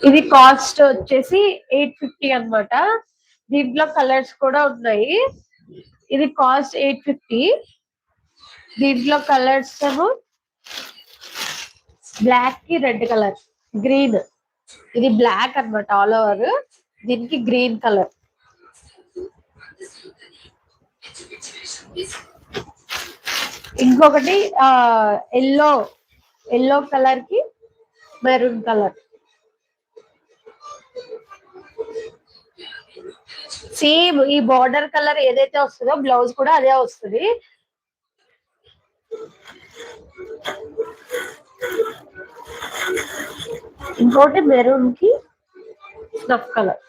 ఇది కాస్ట్ వచ్చేసి 850 అన్నమాట. దీంట్లో కలర్స్ కూడా ఉన్నాయి. ఇది కాస్ట్ 850. దీంట్లో కలర్స్ ఏమో బ్లాక్ కి రెడ్ కలర్, గ్రీన్. ఇది బ్లాక్ అన్నమాట ఆల్ ఓవర్, దీనికి గ్రీన్ కలర్. ఇంకొకటి ఎల్లో, ఎల్లో కలర్ కి మెరూన్ కలర్. సేమ్ ఈ బార్డర్ కలర్ ఏదైతే వస్తుందో బ్లౌజ్ కూడా అదే వస్తుంది. ఇంకోటి మెరూన్ కి స్నఫ్ కలర్.